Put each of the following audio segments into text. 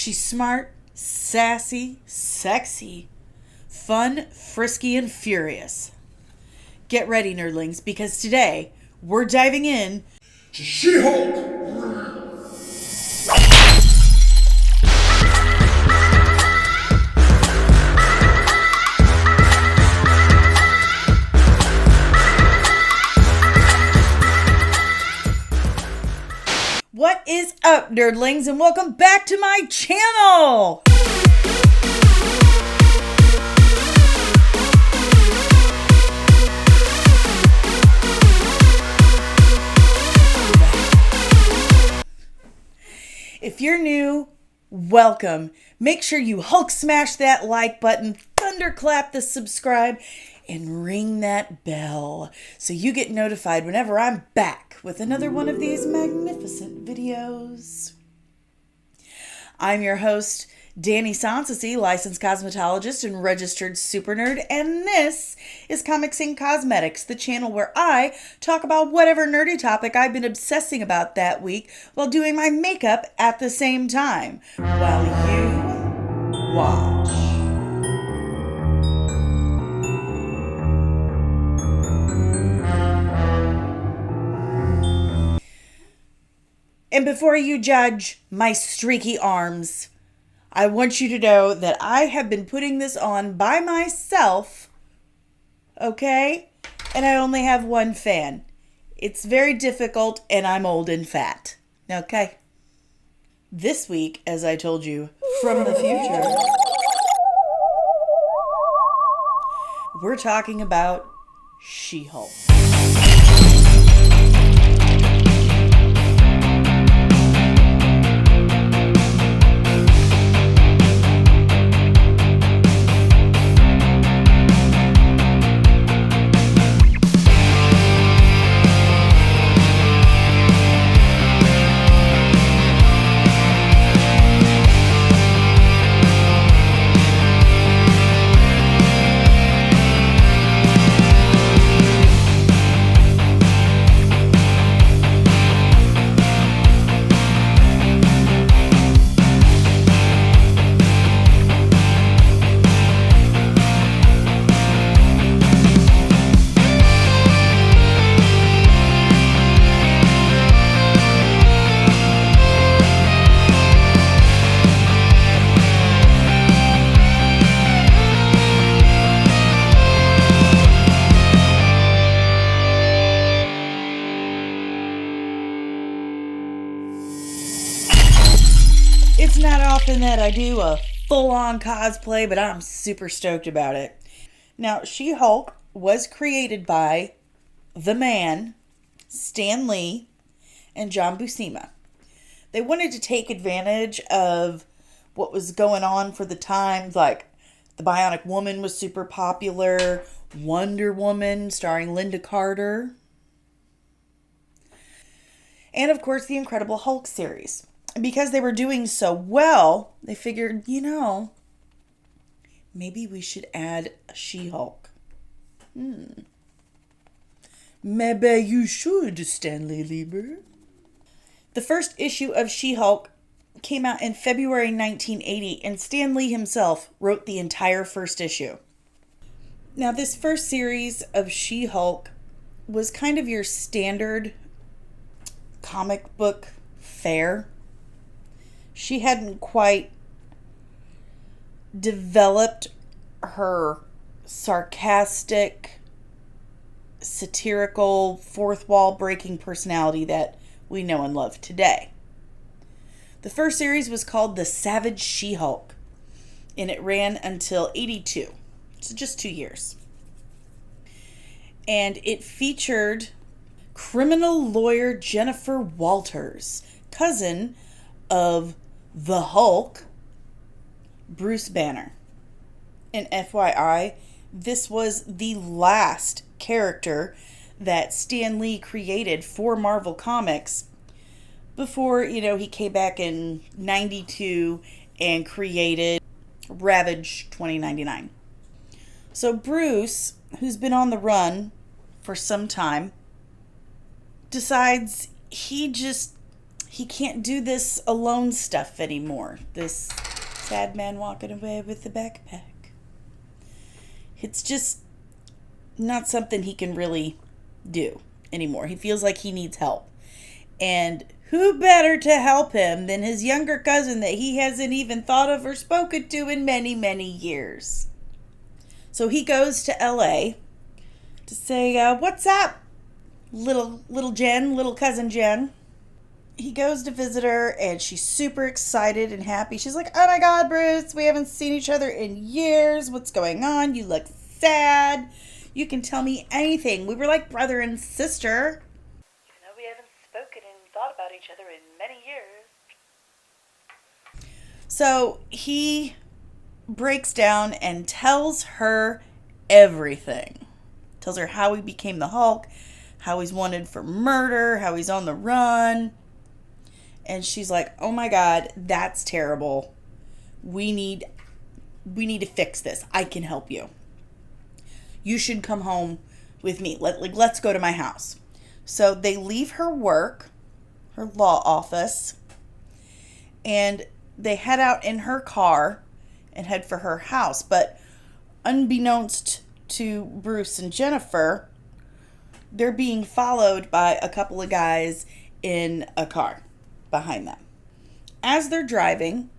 She's smart, sassy, sexy, fun, frisky, and furious. Get ready, nerdlings, because today we're diving in to She-Hulk! What is up, nerdlings, and welcome back to my channel! If you're new, welcome. Make sure you Hulk smash that like button, thunderclap the subscribe, and ring that bell so you get notified whenever I'm back with another one of these magnificent videos. I'm your host, Danny Sanssouci, licensed cosmetologist and registered super nerd, and this is Comics and Cosmetics, the channel where I talk about whatever nerdy topic I've been obsessing about that week while doing my makeup at the same time, while you watch. And before you judge my streaky arms, I want you to know that I have been putting this on by myself, okay? And I only have one fan. It's very difficult, and I'm old and fat, okay? This week, as I told you, from the future, we're talking about She-Hulk. It's not often that I do a full-on cosplay, but I'm super stoked about it. Now, She-Hulk was created by the man, Stan Lee, and John Buscema. They wanted to take advantage of what was going on for the times, like the Bionic Woman was super popular, Wonder Woman starring Linda Carter, and of course the Incredible Hulk series. And because they were doing so well, they figured, maybe we should add a She-Hulk. Maybe you should, Stanley Lieber. The first issue of She-Hulk came out in February 1980, and Stan Lee himself wrote the entire first issue. Now, this first series of She-Hulk was kind of your standard comic book fare. She hadn't quite developed her sarcastic, satirical, fourth wall breaking personality that we know and love today. The first series was called The Savage She-Hulk, and it ran until 82, so just 2 years. And it featured criminal lawyer Jennifer Walters, cousin of the Hulk, Bruce Banner. And FYI, this was the last character that Stan Lee created for Marvel Comics before, he came back in 92 and created Ravage 2099. So Bruce, who's been on the run for some time, decides he he can't do this alone stuff anymore. This sad man walking away with a backpack. It's just not something he can really do anymore. He feels like he needs help. And who better to help him than his younger cousin that he hasn't even thought of or spoken to in many, many years? So he goes to LA to say, what's up, little Jen, little cousin Jen? He goes to visit her, and she's super excited and happy. She's like, oh my God, Bruce, we haven't seen each other in years. What's going on? You look sad. You can tell me anything. We were like brother and sister. Even though we haven't spoken and thought about each other in many years. So he breaks down and tells her everything. Tells her how he became the Hulk, how he's wanted for murder, how he's on the run. And she's like, oh my God, that's terrible. We need to fix this. I can help you. You should come home with me. Let's go to my house. So they leave her work, her law office, and they head out in her car and head for her house. But unbeknownst to Bruce and Jennifer, they're being followed by a couple of guys in a car behind them. As they're driving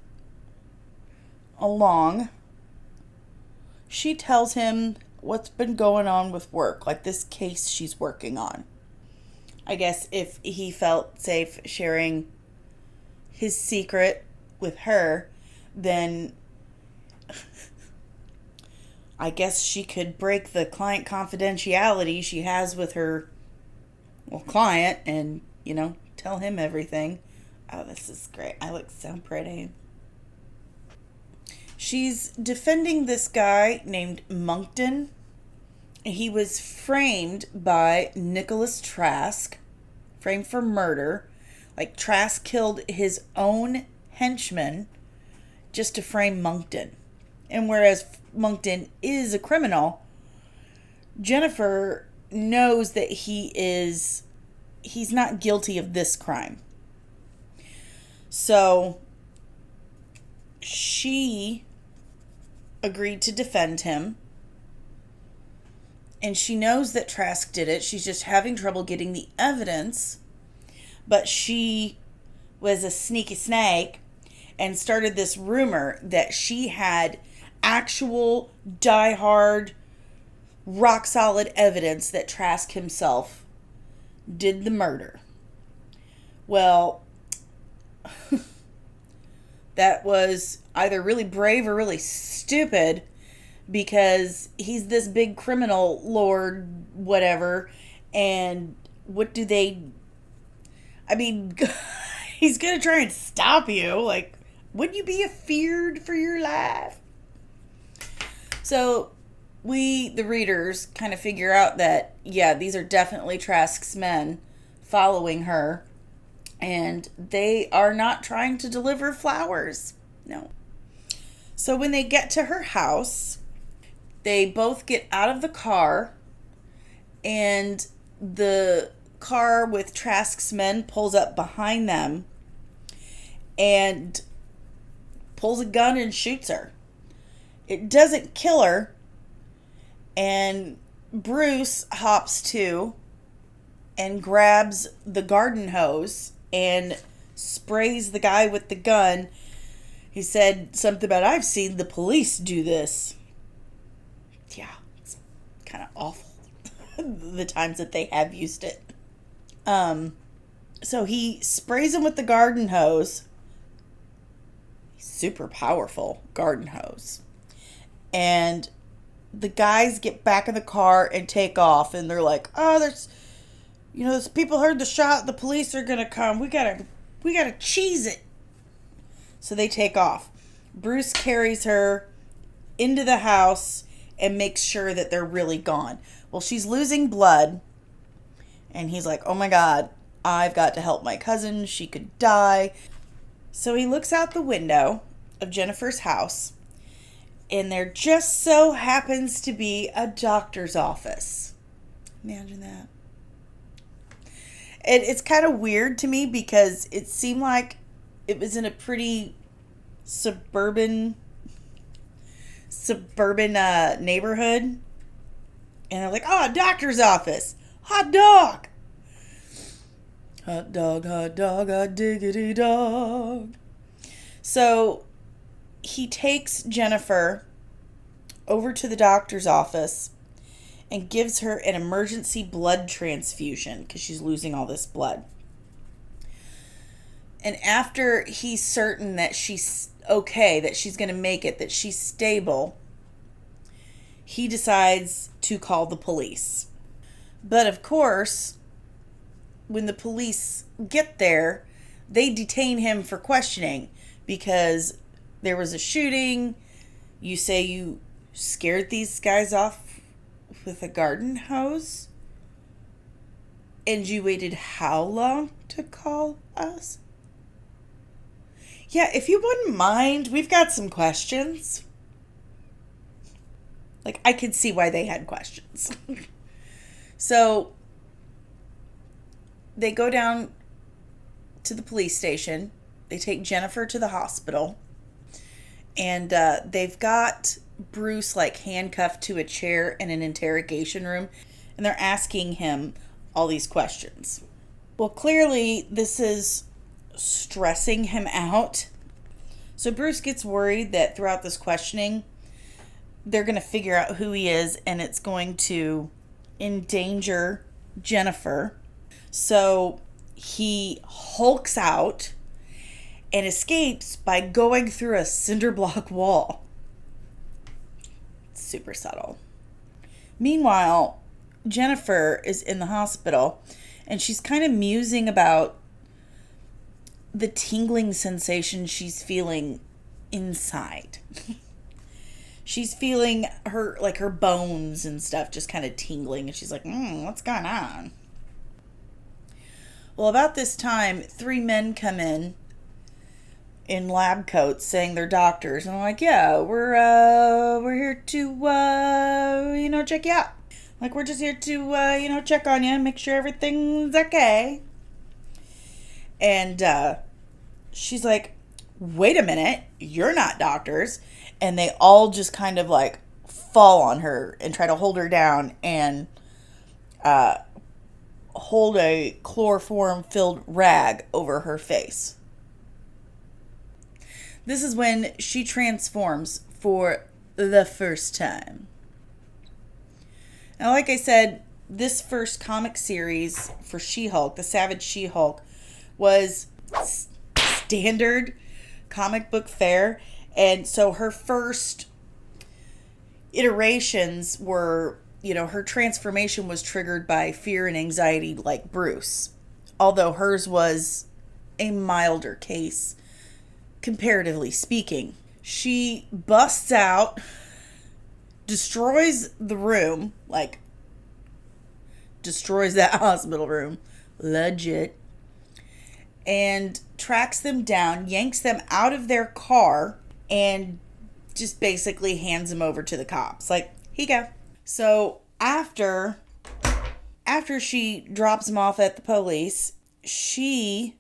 along, she tells him what's been going on with work, like this case she's working on. I guess if he felt safe sharing his secret with her, then I guess she could break the client confidentiality she has with her client and, tell him everything. Oh, this is great. I look so pretty. She's defending this guy named Moncton. He was framed by Nicholas Trask, framed for murder. Like, Trask killed his own henchman just to frame Moncton. And whereas Moncton is a criminal, Jennifer knows that he's not guilty of this crime. So she agreed to defend him. And she knows that Trask did it. She's just having trouble getting the evidence. But she was a sneaky snake and started this rumor that she had actual diehard, rock-solid evidence that Trask himself did the murder. Well, that was either really brave or really stupid, because he's this big criminal lord, whatever, and what do they... I mean, he's going to try and stop you. Like, wouldn't you be afeared for your life? So we, the readers, kind of figure out that, yeah, these are definitely Trask's men following her. And they are not trying to deliver flowers. No. So when they get to her house, they both get out of the car, and the car with Trask's men pulls up behind them and pulls a gun and shoots her. It doesn't kill her, and Bruce hops to and grabs the garden hose and sprays the guy with the gun. He said something about, I've seen the police do this. Yeah, it's kind of awful the times that they have used it. So he sprays him with the garden hose. Super powerful garden hose. And the guys get back in the car and take off, and they're like, oh, there's people heard the shot, the police are gonna come. We gotta cheese it. So they take off. Bruce carries her into the house and makes sure that they're really gone. Well, she's losing blood, and he's like, oh my God, I've got to help my cousin. She could die. So he looks out the window of Jennifer's house, and there just so happens to be a doctor's office. Imagine that. It's kind of weird to me because it seemed like it was in a pretty suburban neighborhood, and they're like, oh, doctor's office, hot dog, hot dog, hot diggity dog. So he takes Jennifer over to the doctor's office and gives her an emergency blood transfusion because she's losing all this blood. And after he's certain that she's okay, that she's going to make it, that she's stable, he decides to call the police. But of course, when the police get there, they detain him for questioning because there was a shooting. You say you scared these guys off with a garden hose? And you waited how long to call us? Yeah, if you wouldn't mind, we've got some questions. Like, I could see why they had questions. So, they go down to the police station. They take Jennifer to the hospital. And they've got Bruce, like, handcuffed to a chair in an interrogation room. And they're asking him all these questions. Well, clearly, this is stressing him out. So Bruce gets worried that throughout this questioning, they're going to figure out who he is and it's going to endanger Jennifer. So he hulks out and escapes by going through a cinder block wall. Super subtle. Meanwhile, Jennifer is in the hospital and she's kind of musing about the tingling sensation she's feeling inside. She's feeling her bones and stuff just kind of tingling, and she's like, what's going on? Well, about this time, 3 men come in lab coats saying they're doctors, and I'm like, yeah, we're here to check you out. Like, we're just here to check on you, make sure everything's okay. And she's like, wait a minute, you're not doctors. And they all just kind of like fall on her and try to hold her down and hold a chloroform-filled rag over her face. This is when she transforms for the first time. Now, like I said, this first comic series for She-Hulk, the Savage She-Hulk, was standard comic book fare. And so her first iterations were, her transformation was triggered by fear and anxiety like Bruce. Although hers was a milder case, comparatively speaking. She busts out, destroys the room, like destroys that hospital room, legit, and tracks them down, yanks them out of their car, and just basically hands them over to the cops. Like, here you go. So after she drops them off at the police, she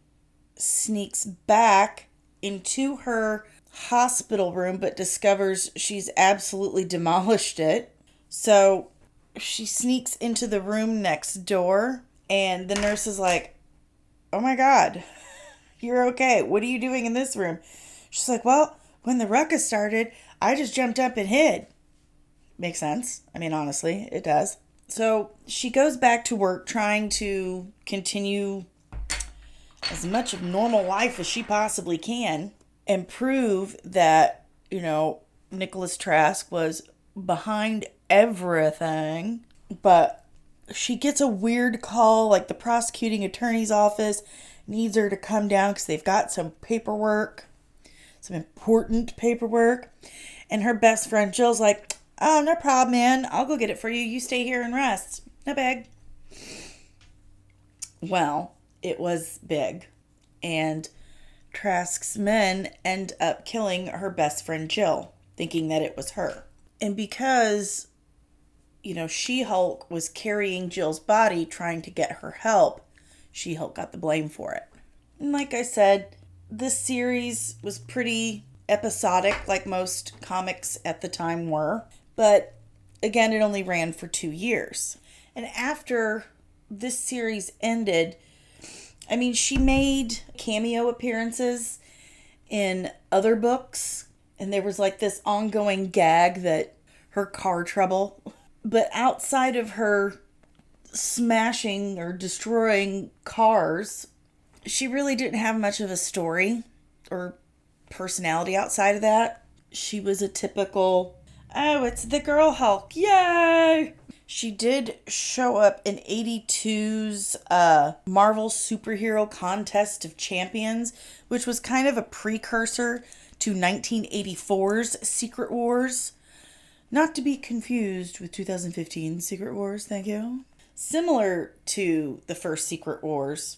sneaks back into her hospital room, but discovers she's absolutely demolished it. So she sneaks into the room next door, and the nurse is like, oh my God, you're okay. What are you doing in this room? She's like, well, when the ruckus started, I just jumped up and hid. Makes sense. I mean, honestly, it does. So she goes back to work trying to continue as much of normal life as she possibly can and prove that, Nicholas Trask was behind everything. But she gets a weird call, like the prosecuting attorney's office needs her to come down because they've got some paperwork. Some important paperwork. And her best friend Jill's like, oh, no problem, man. I'll go get it for you. You stay here and rest. No big. Well, it was big. And Trask's men end up killing her best friend Jill, thinking that it was her. And because, She-Hulk was carrying Jill's body, trying to get her help, She-Hulk got the blame for it. And like I said, this series was pretty episodic, like most comics at the time were. But again, it only ran for 2 years. And after this series ended, I mean, she made cameo appearances in other books. And there was like this ongoing gag that her car trouble. But outside of her smashing or destroying cars, she really didn't have much of a story or personality outside of that. She was a typical, oh, it's the girl Hulk, yay! She did show up in 82's Marvel Superhero Contest of Champions, which was kind of a precursor to 1984's Secret Wars. Not to be confused with 2015 Secret Wars, thank you. Similar to the first Secret Wars,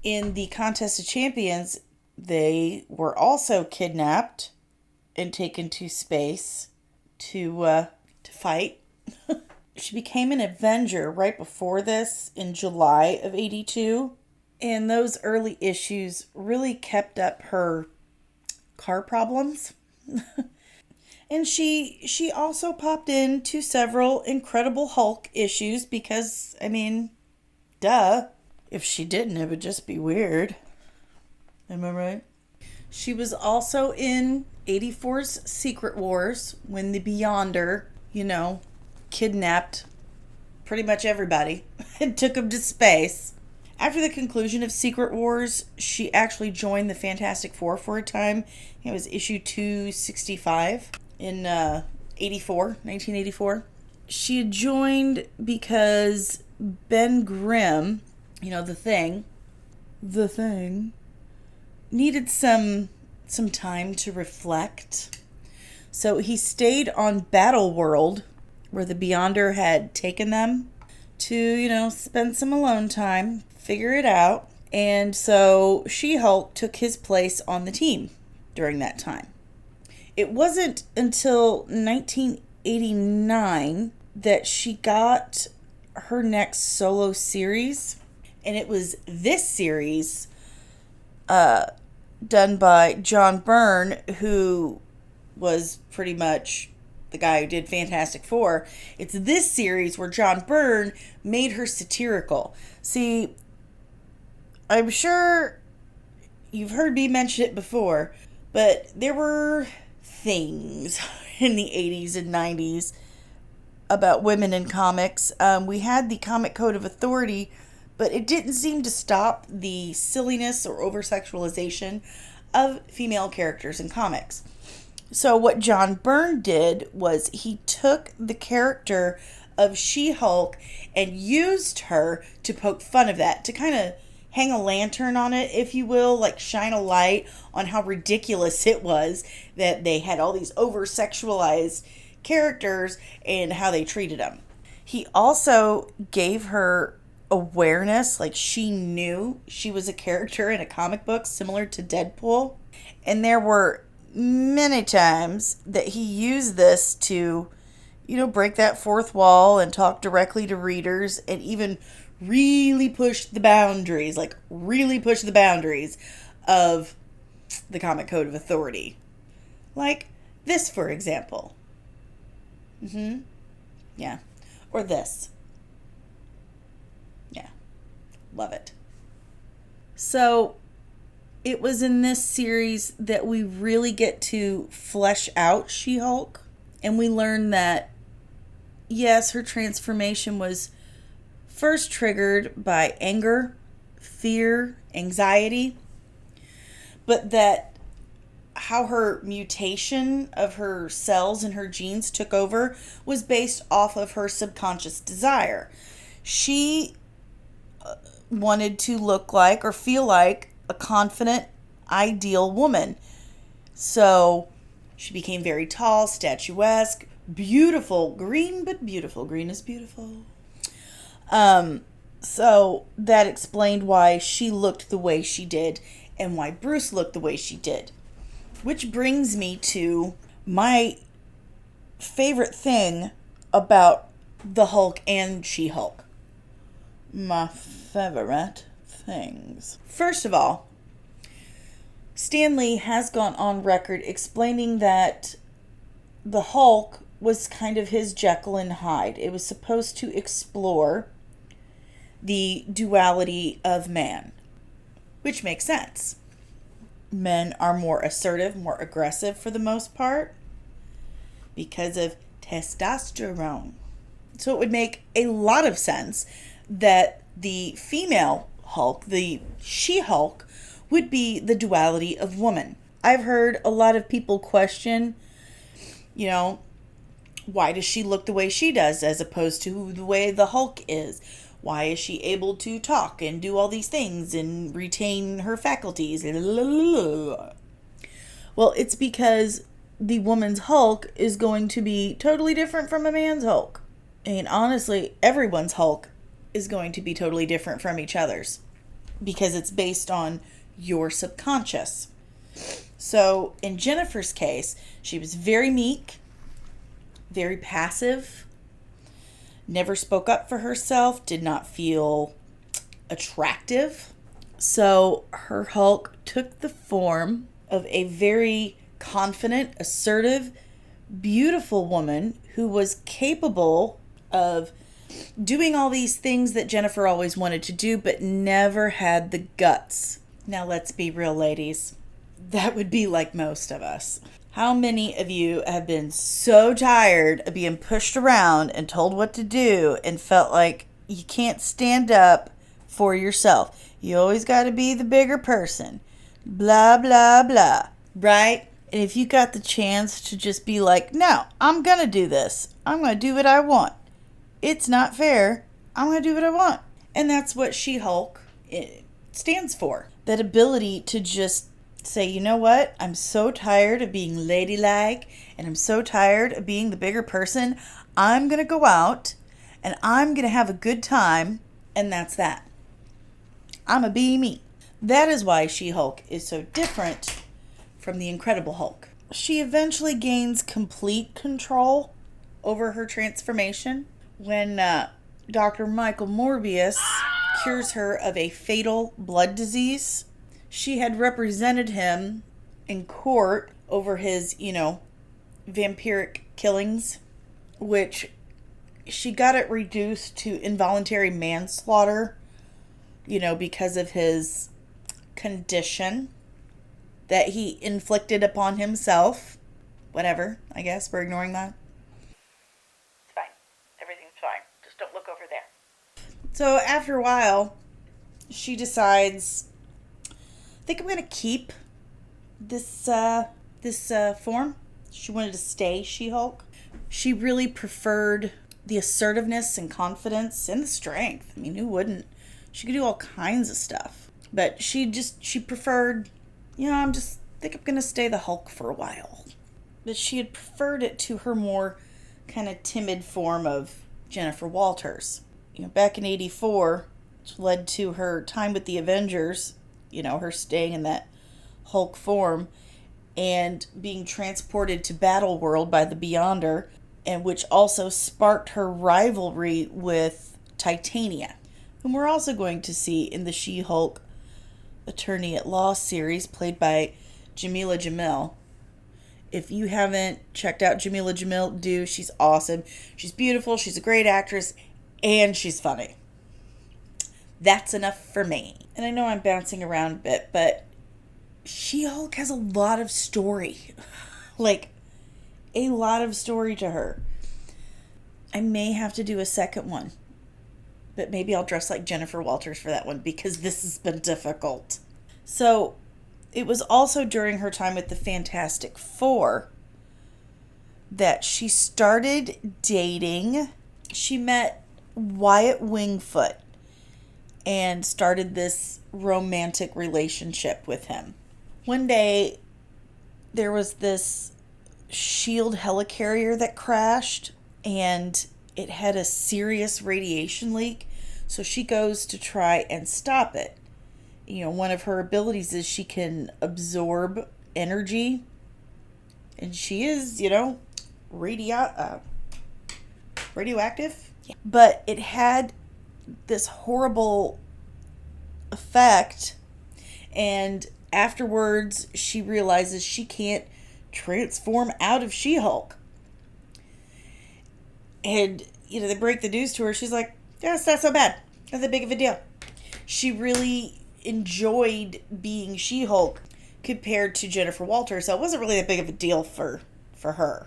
in the Contest of Champions, they were also kidnapped and taken to space to fight. She became an Avenger right before this in July of 82. And those early issues really kept up her car problems. And she also popped into several Incredible Hulk issues because, I mean, duh. If she didn't, it would just be weird. Am I right? She was also in 84's Secret Wars when the Beyonder, kidnapped pretty much everybody and took them to space. After the conclusion of Secret Wars, she actually joined the Fantastic Four for a time. It was issue 265 in 1984. She had joined because Ben Grimm, the Thing, needed some time to reflect. So he stayed on Battle World, where the Beyonder had taken them to, spend some alone time, figure it out. And so She-Hulk took his place on the team during that time. It wasn't until 1989 that she got her next solo series. And it was this series done by John Byrne, who was pretty much the guy who did Fantastic Four. It's this series where John Byrne made her satirical. See, I'm sure you've heard me mention it before, but there were things in the 80s and 90s about women in comics. We had the Comic Code of Authority, but it didn't seem to stop the silliness or over-sexualization of female characters in comics. So what John Byrne did was he took the character of She-Hulk and used her to poke fun of that, to kind of hang a lantern on it, if you will, like shine a light on how ridiculous it was that they had all these over-sexualized characters and how they treated them. He also gave her awareness, like she knew she was a character in a comic book similar to Deadpool. And there were many times that he used this to, break that fourth wall and talk directly to readers and even really push the boundaries of the Comic Code of Authority. Like this, for example. Yeah. Or this. Yeah. Love it. So, it was in this series that we really get to flesh out She-Hulk. And we learn that, yes, her transformation was first triggered by anger, fear, anxiety. But that how her mutation of her cells and her genes took over was based off of her subconscious desire. She wanted to look like or feel like a confident, ideal woman. So she became very tall, statuesque, beautiful, green, but beautiful. Green is beautiful. So that explained why she looked the way she did and why Bruce looked the way she did. Which brings me to my favorite thing about the Hulk and She-Hulk. My favorite things. First of all, Stan Lee has gone on record explaining that the Hulk was kind of his Jekyll and Hyde. It was supposed to explore the duality of man, which makes sense. Men are more assertive, more aggressive for the most part because of testosterone. So it would make a lot of sense that the female Hulk, the She-Hulk, would be the duality of woman. I've heard a lot of people question, why does she look the way she does as opposed to the way the Hulk is? Why is she able to talk and do all these things and retain her faculties? Well, it's because the woman's Hulk is going to be totally different from a man's Hulk. And honestly, everyone's Hulk is going to be totally different from each other's because it's based on your subconscious. So in Jennifer's case, she was very meek, very passive, never spoke up for herself, did not feel attractive. So her Hulk took the form of a very confident, assertive, beautiful woman who was capable of doing all these things that Jennifer always wanted to do, but never had the guts. Now, let's be real, ladies. That would be like most of us. How many of you have been so tired of being pushed around and told what to do and felt like you can't stand up for yourself? You always got to be the bigger person. Blah, blah, blah. Right? And if you got the chance to just be like, no, I'm going to do this. I'm going to do what I want. It's not fair. I'm going to do what I want. And that's what She-Hulk stands for. That ability to just say, you know what? I'm so tired of being ladylike and I'm so tired of being the bigger person. I'm going to go out and I'm going to have a good time, and that's that. I'm a be me. That is why She-Hulk is so different from the Incredible Hulk. She eventually gains complete control over her transformation when Dr. Michael Morbius cures her of a fatal blood disease. She had represented him in court over his, vampiric killings, which she got it reduced to involuntary manslaughter, because of his condition that he inflicted upon himself. Whatever, I guess. We're ignoring that. It's fine. Everything's fine. Just don't look over there. So after a while, she decides, I think I'm going to keep this form. She wanted to stay She-Hulk. She really preferred the assertiveness and confidence and the strength. I mean, who wouldn't? She could do all kinds of stuff. But she preferred, I think I'm going to stay the Hulk for a while. But she had preferred it to her more kind of timid form of Jennifer Walters. Back in '84, which led to her time with the Avengers, her staying in that Hulk form and being transported to Battle World by the Beyonder, and which also sparked her rivalry with Titania, whom we're also going to see in the She-Hulk Attorney at Law series played by Jamila Jamil. If you haven't checked out Jamila Jamil, do. She's awesome. She's beautiful. She's a great actress. And she's funny. That's enough for me. And I know I'm bouncing around a bit, but She-Hulk has a lot of story. A lot of story to her. I may have to do a second one. But maybe I'll dress like Jennifer Walters for that one because this has been difficult. So, it was also during her time with the Fantastic Four that she started dating. She met Wyatt Wingfoot and started this romantic relationship with him. One day, there was this Shield helicarrier that crashed, and it had a serious radiation leak, so she goes to try and stop it. One of her abilities is she can absorb energy, and she is, radioactive. Yeah. But it had this horrible effect. And afterwards, she realizes she can't transform out of She-Hulk. And, they break the news to her. She's like, yeah, it's not so bad. Not that big of a deal. She really enjoyed being She-Hulk compared to Jennifer Walters, so it wasn't really that big of a deal for her.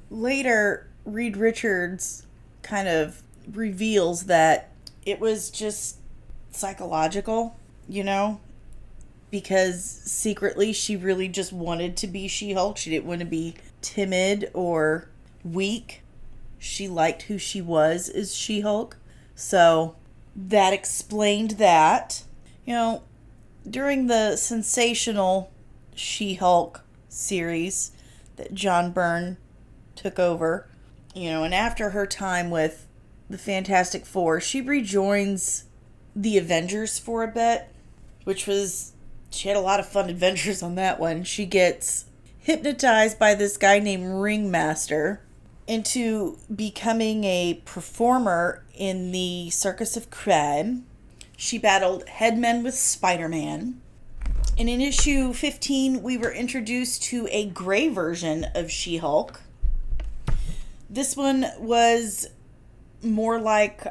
Later, Reed Richards kind of reveals that it was just psychological, because secretly she really just wanted to be She-Hulk. She didn't want to be timid or weak. She liked who she was as She-Hulk. So that explained that. During the sensational She-Hulk series that John Byrne took over, and after her time with the Fantastic Four, she rejoins the Avengers for a bit, she had a lot of fun adventures on that one. She gets hypnotized by this guy named Ringmaster into becoming a performer in the Circus of Crime. She battled headmen with Spider-Man. And in issue 15, we were introduced to a gray version of She-Hulk. This one was more like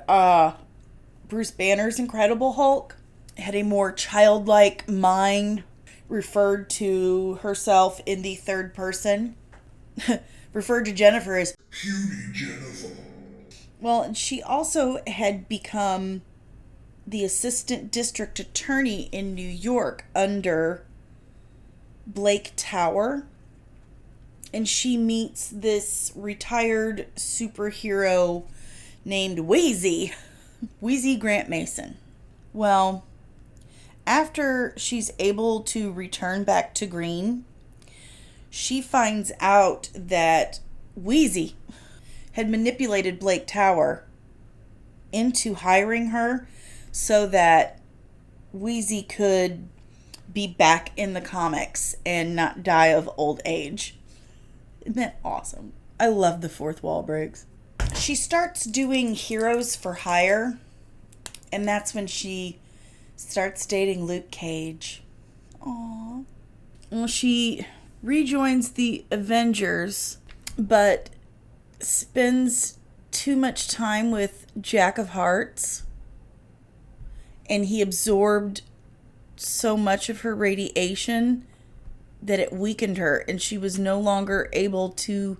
Bruce Banner's Incredible Hulk. It had a more childlike mind, referred to herself in the third person. Referred to Jennifer as Puny Jennifer. Well, and she also had become the assistant district attorney in New York under Blake Tower. And she meets this retired superhero named Wheezy Grant Mason. Well, after she's able to return back to Green, she finds out that Wheezy had manipulated Blake Tower into hiring her so that Wheezy could be back in the comics and not die of old age. Isn't that awesome? I love the fourth wall breaks. She starts doing Heroes for Hire, and that's when she starts dating Luke Cage. Aww. Well, she rejoins the Avengers, but spends too much time with Jack of Hearts, and he absorbed so much of her radiation that it weakened her, and she was no longer able to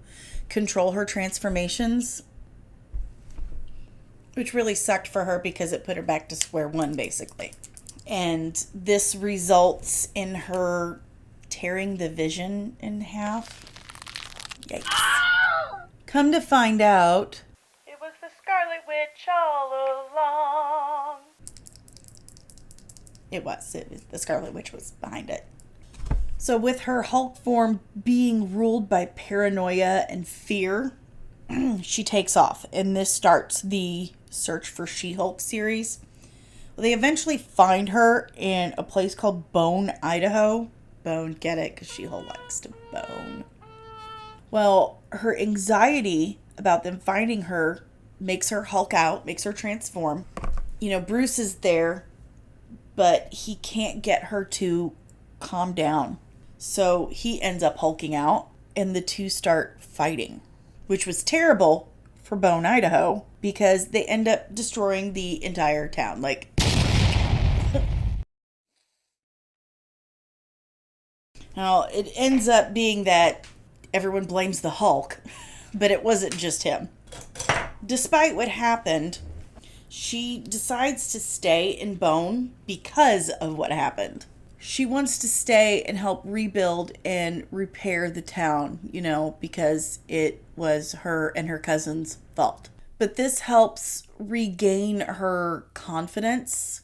control her transformations, which really sucked for her because it put her back to square one, basically. And this results in her tearing the Vision in half. Yikes. Come to find out, It was the Scarlet Witch all along. it was the Scarlet Witch was behind it. So with her Hulk form being ruled by paranoia and fear, she takes off, and this starts the Search for She-Hulk series. Well, they eventually find her in a place called Bone, Idaho. Bone, get it? Because She-Hulk likes to bone. Well, her anxiety about them finding her makes her Hulk out, makes her transform. Bruce is there, but he can't get her to calm down. So he ends up hulking out, and the two start fighting, which was terrible for Bone, Idaho, because they end up destroying the entire town. Now, it ends up being that everyone blames the Hulk, but it wasn't just him. Despite what happened, she decides to stay in Bone because of what happened. She wants to stay and help rebuild and repair the town, because it was her and her cousin's fault. But this helps regain her confidence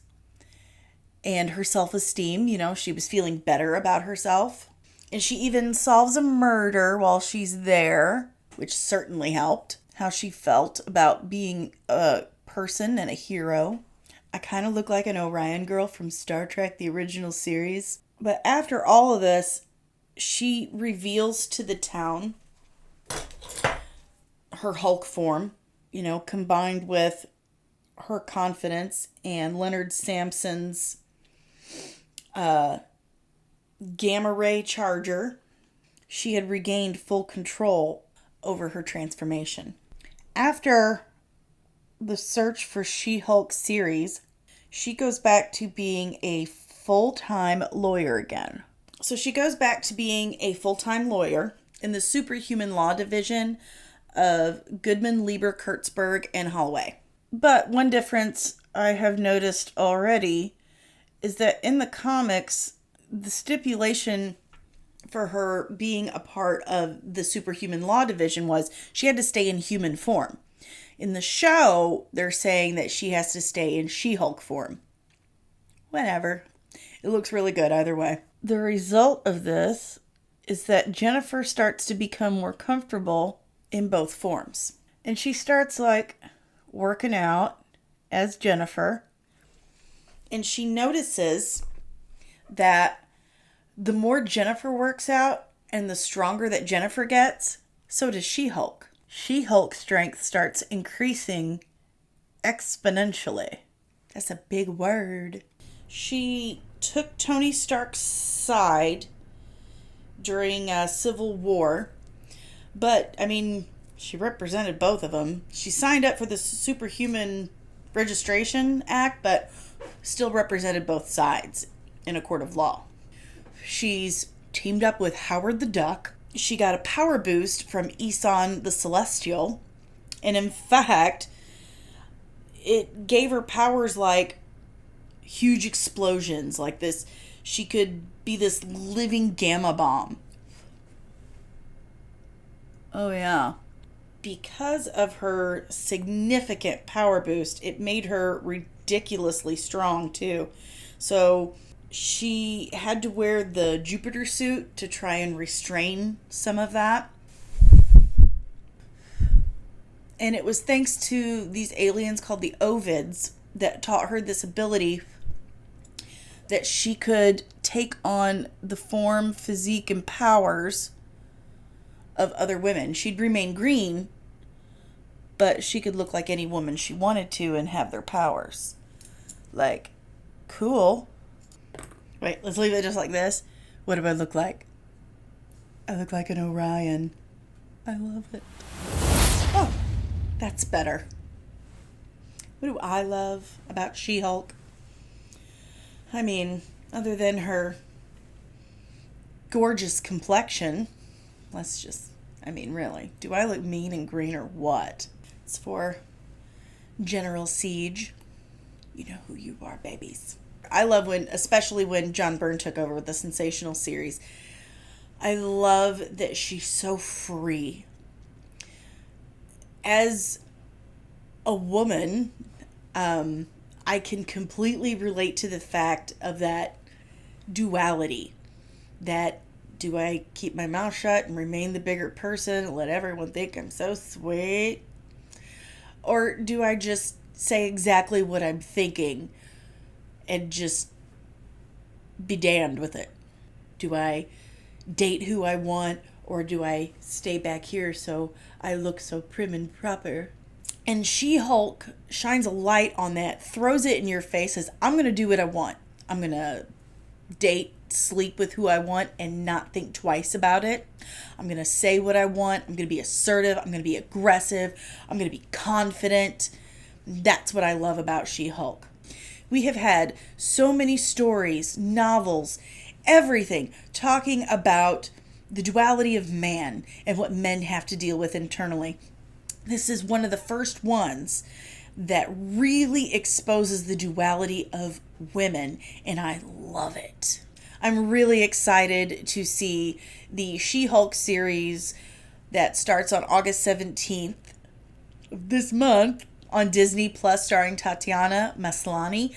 and her self-esteem. She was feeling better about herself. And she even solves a murder while she's there, which certainly helped how she felt about being a person and a hero. I kind of look like an Orion girl from Star Trek, the original series. But after all of this, she reveals to the town her Hulk form, combined with her confidence and Leonard Samson's gamma ray charger, she had regained full control over her transformation. After the Search for She-Hulk series, she goes back to being a full-time lawyer again. So she goes back to being a full-time lawyer in the Superhuman Law Division of Goodman, Lieber, Kurtzberg, and Holloway. But one difference I have noticed already is that in the comics, the stipulation for her being a part of the Superhuman Law Division was she had to stay in human form. In the show, they're saying that she has to stay in She-Hulk form. Whatever. It looks really good either way. The result of this is that Jennifer starts to become more comfortable in both forms. And she starts working out as Jennifer. And she notices that the more Jennifer works out and the stronger that Jennifer gets, so does She-Hulk. She-Hulk's strength starts increasing exponentially. That's a big word. She took Tony Stark's side during Civil War, but, she represented both of them. She signed up for the Superhuman Registration Act, but still represented both sides in a court of law. She's teamed up with Howard the Duck. She got a power boost from Eson the Celestial. And in fact, it gave her powers like huge explosions, like this. She could be this living gamma bomb. Oh, yeah. Because of her significant power boost, it made her ridiculously strong, too. So she had to wear the Jupiter suit to try and restrain some of that. And it was thanks to these aliens called the Ovids that taught her this ability that she could take on the form, physique, and powers of other women. She'd remain green, but she could look like any woman she wanted to and have their powers. Cool. Wait, let's leave it just like this. What do I look like? I look like an Orion. I love it. Oh, that's better. What do I love about She-Hulk? Other than her gorgeous complexion, really, do I look mean and green or what? It's for General Siege. You know who you are, babies. I love especially when John Byrne took over with the Sensational series. I love that she's so free. As a woman, I can completely relate to the fact of that duality. That, do I keep my mouth shut and remain the bigger person and let everyone think I'm so sweet? Or do I just say exactly what I'm thinking and just be damned with it? Do I date who I want, or do I stay back here so I look so prim and proper? And She-Hulk shines a light on that, throws it in your face, says, I'm going to do what I want. I'm going to date, sleep with who I want and not think twice about it. I'm going to say what I want. I'm going to be assertive. I'm going to be aggressive. I'm going to be confident. That's what I love about She-Hulk. We have had so many stories, novels, everything talking about the duality of man and what men have to deal with internally. This is one of the first ones that really exposes the duality of women, and I love it. I'm really excited to see the She-Hulk series that starts on August 17th of this month on Disney Plus, starring Tatiana Maslany.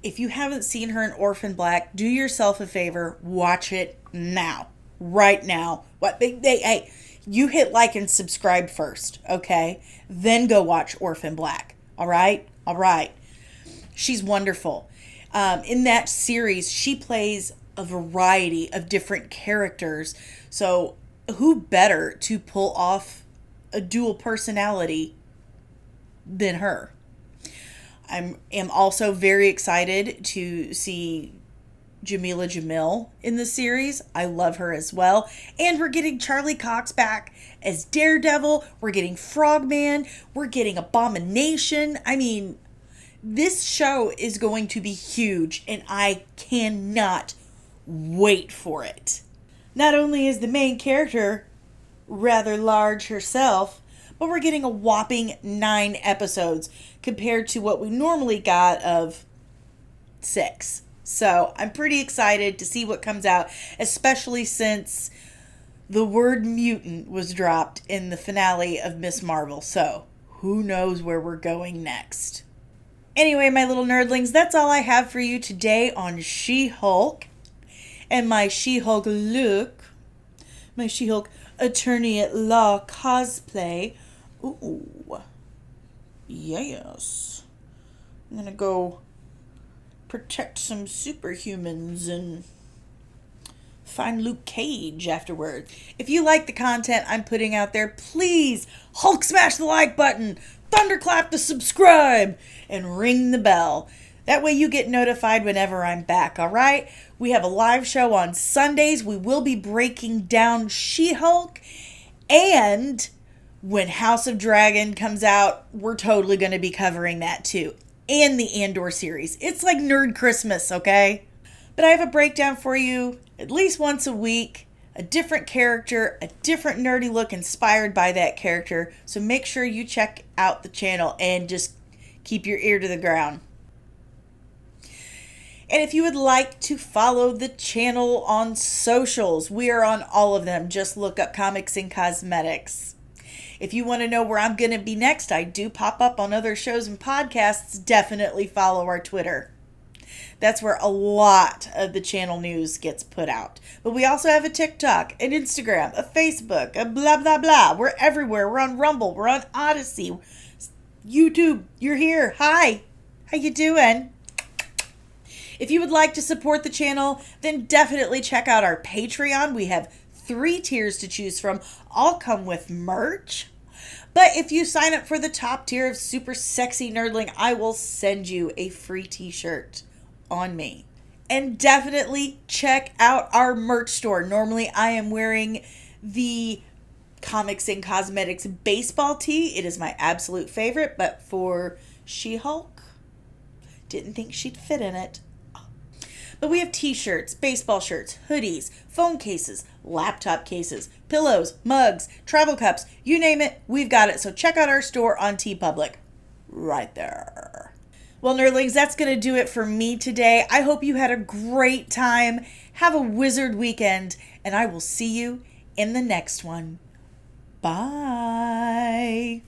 If you haven't seen her in Orphan Black, do yourself a favor, watch it now. Right now. Hey, you hit like and subscribe first, okay? Then go watch Orphan Black. All right? She's wonderful. In that series, she plays a variety of different characters. So who better to pull off a dual personality than her? I am also very excited to see Jamila Jamil in the series. I love her as well. And we're getting Charlie Cox back as Daredevil. We're getting Frogman. We're getting Abomination. I mean, this show is going to be huge, and I cannot wait for it. Not only is the main character rather large herself, but we're getting a whopping 9 episodes compared to what we normally got of 6. So I'm pretty excited to see what comes out, especially since the word mutant was dropped in the finale of Miss Marvel. So who knows where we're going next. Anyway, my little nerdlings, that's all I have for you today on She-Hulk and my She-Hulk look, my She-Hulk attorney at law cosplay. Ooh, yes. I'm gonna go protect some superhumans and find Luke Cage afterwards. If you like the content I'm putting out there, please Hulk smash the like button, thunderclap the subscribe, and ring the bell. That way you get notified whenever I'm back, all right? We have a live show on Sundays. We will be breaking down She-Hulk, and when House of Dragon comes out, we're totally going to be covering that too. And the Andor series. It's like Nerd Christmas, okay? But I have a breakdown for you at least once a week. A different character, a different nerdy look inspired by that character. So make sure you check out the channel and just keep your ear to the ground. And if you would like to follow the channel on socials, we are on all of them. Just look up Comics and Cosmetics. If you want to know where I'm going to be next, I do pop up on other shows and podcasts. Definitely follow our Twitter. That's where a lot of the channel news gets put out. But we also have a TikTok, an Instagram, a Facebook, a blah, blah, blah. We're everywhere. We're on Rumble. We're on Odyssey. YouTube, you're here. Hi. How you doing? If you would like to support the channel, then definitely check out our Patreon. We have 3 tiers to choose from. All come with merch. But if you sign up for the top tier of Super Sexy Nerdling, I will send you a free t-shirt on me. And definitely check out our merch store. Normally I am wearing the Comics and Cosmetics baseball tee. It is my absolute favorite, but for She-Hulk, didn't think she'd fit in it. But we have t-shirts, baseball shirts, hoodies, phone cases, laptop cases, pillows, mugs, travel cups, you name it, we've got it. So check out our store on TeePublic. Right there. Well, nerdlings, that's going to do it for me today. I hope you had a great time. Have a wizard weekend, and I will see you in the next one. Bye.